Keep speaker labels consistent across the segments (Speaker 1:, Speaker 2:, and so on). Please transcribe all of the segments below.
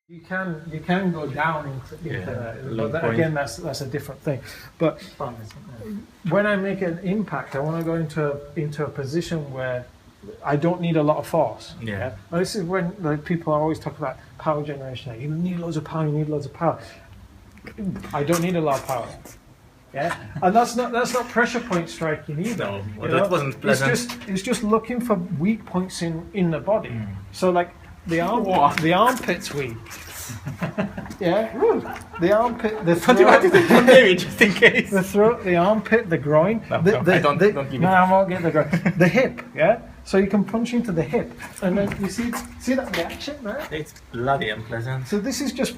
Speaker 1: You can go down into that, but again that's a different thing. But when I make an impact, I want to go into a position where I don't need a lot of force.
Speaker 2: Yeah.
Speaker 1: And this is when people always talk about power generation. You need loads of power. You need loads of power. I don't need a lot of power. Yeah, and that's not pressure point striking either.
Speaker 2: No, well, that wasn't pleasant.
Speaker 1: It's just looking for weak points in the body. So like the armpit's weak. Yeah, the armpit, the throat.
Speaker 2: Just in case.
Speaker 1: The throat, the armpit, the groin.
Speaker 2: No, don't give me.
Speaker 1: No, I won't get the groin. The hip. Yeah. So you can punch into the hip, and then you see that reaction there.
Speaker 2: It's bloody unpleasant.
Speaker 1: So this is just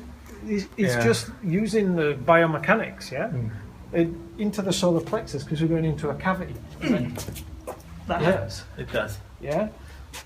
Speaker 1: just using the biomechanics. Yeah. Into the solar plexus because we're going into a cavity. That hurts.
Speaker 2: It does.
Speaker 1: Yeah.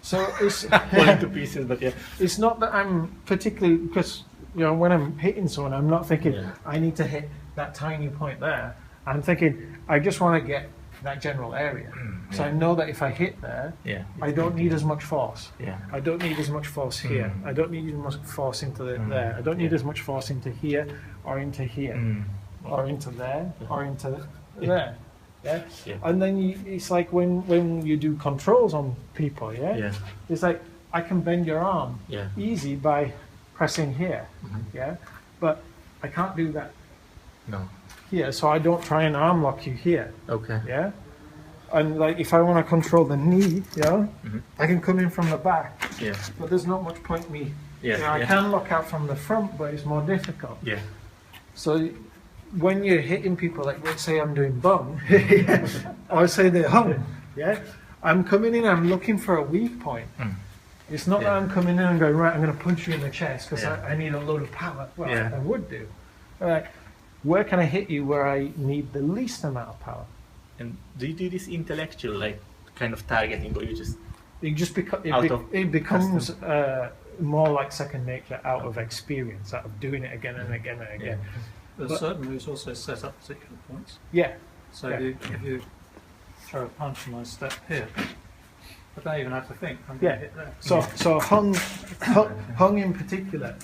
Speaker 1: So it's
Speaker 2: falling to pieces, but yeah.
Speaker 1: It's not that I'm particularly because when I'm hitting someone, I'm not thinking I need to hit that tiny point there. I'm thinking I just want to get that general area. So I know that if I hit there, I don't need as much force.
Speaker 2: Yeah.
Speaker 1: I don't need as much force here. I don't need as much force into there. I don't need as much force into here or into here. Or into there, or into there, yeah. And then it's like when you do controls on people, it's like I can bend your arm easy by pressing here, but I can't do that.
Speaker 2: No.
Speaker 1: Here, so I don't try and arm lock you here.
Speaker 2: Okay.
Speaker 1: Yeah. And like if I want to control the knee, I can come in from the back.
Speaker 2: Yeah.
Speaker 1: But there's not much point me.
Speaker 2: Yeah.
Speaker 1: I can lock out from the front, but it's more difficult.
Speaker 2: Yeah.
Speaker 1: So when you're hitting people, like let's say I'm doing bum, or say they're hung, I'm coming in, I'm looking for a weak point. It's not that I'm coming in and going, right, I'm going to punch you in the chest because I need a load of power. Well, I would do. Right. Where can I hit you where I need the least amount of power?
Speaker 2: And do you do this intellectual, like, kind of targeting, or you just...
Speaker 1: It becomes more like second nature out of experience, out of doing it again and again and again.
Speaker 3: But certain moves also set up particular points.
Speaker 1: Yeah.
Speaker 3: So if you throw a punch and I step here, I don't even have to think. I'm going to hit there.
Speaker 1: So hung in particular,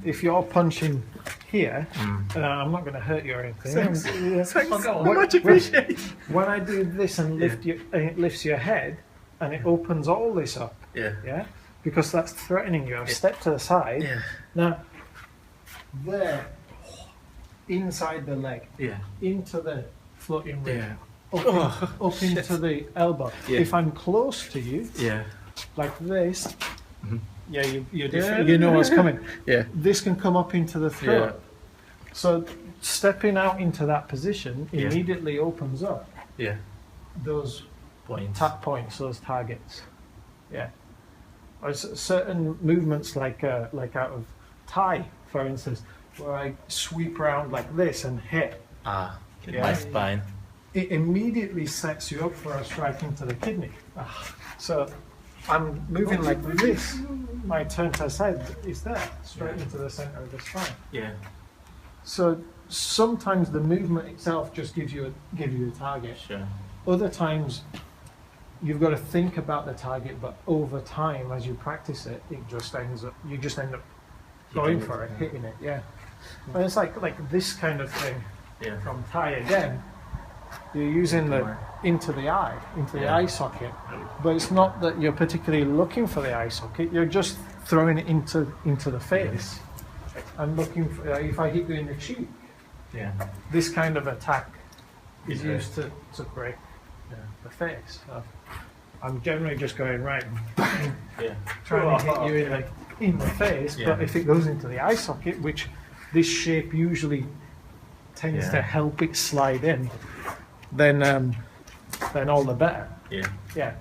Speaker 1: if you're punching here, I'm not going to hurt you or anything.
Speaker 2: Much appreciated.
Speaker 1: When I do this and it lifts your head, and it opens all this up. Yeah. Because that's threatening you. I've stepped to the side.
Speaker 2: Yeah.
Speaker 1: Now, there. Inside the leg, into the floating rib, up into the elbow. If I'm close to you, like this, you know what's coming. This can come up into the throat. So stepping out into that position immediately opens up those points, those targets. Yeah. Or certain movements like out of Thai, for instance, where I sweep around like this and hit.
Speaker 2: My spine.
Speaker 1: It immediately sets you up for a strike into the kidney. So I'm moving like this. My turn to the side is there, straight into the center of the spine.
Speaker 2: Yeah.
Speaker 1: So sometimes the movement itself just gives you a target.
Speaker 2: Sure.
Speaker 1: Other times you've got to think about the target, but over time as you practice it, you just end up going for it, hitting it. Yeah. And it's like this kind of thing from Thai again. You're using into the eye socket, but it's not that you're particularly looking for the eye socket. You're just throwing it into the face and looking for. If I hit you in the cheek, this kind of attack is used to break the face. So I'm generally just going right, bang, trying to hit you in the face. But if it goes into the eye socket, which this shape usually tends to help it slide in, then all the better. Yeah.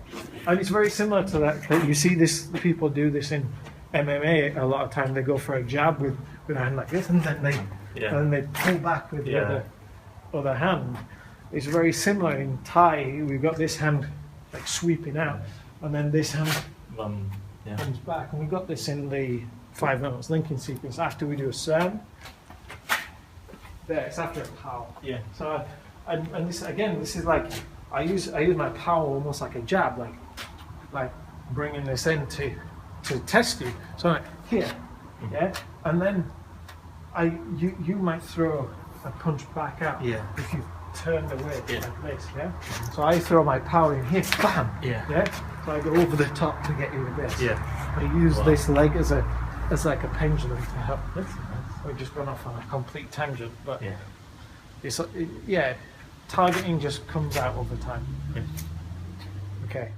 Speaker 1: And it's very similar to that. You see this, people do this in MMA a lot of time. They go for a jab with a hand like this, and then they pull back with the other hand. It's very similar in Thai. We've got this hand like sweeping out, and then this hand comes back. And we got this in the 5 minutes linking sequence after we do a serve. There, it's after a power. So, and this is like I use my power almost like a jab, like bringing this in to test you. So like here, yeah, and then you might throw a punch back out
Speaker 2: Yeah.
Speaker 1: if you turned away
Speaker 2: Yeah.
Speaker 1: like this, yeah. So I throw my power in here, bam,
Speaker 2: Yeah.
Speaker 1: So I go over the top to get you with this.
Speaker 2: Yeah.
Speaker 1: I use
Speaker 2: Wow.
Speaker 1: this leg as like a pendulum to help. We've just gone off on a complete tangent, but
Speaker 2: Yeah.
Speaker 1: it's targeting just comes out over time.
Speaker 2: Yeah.
Speaker 1: Okay.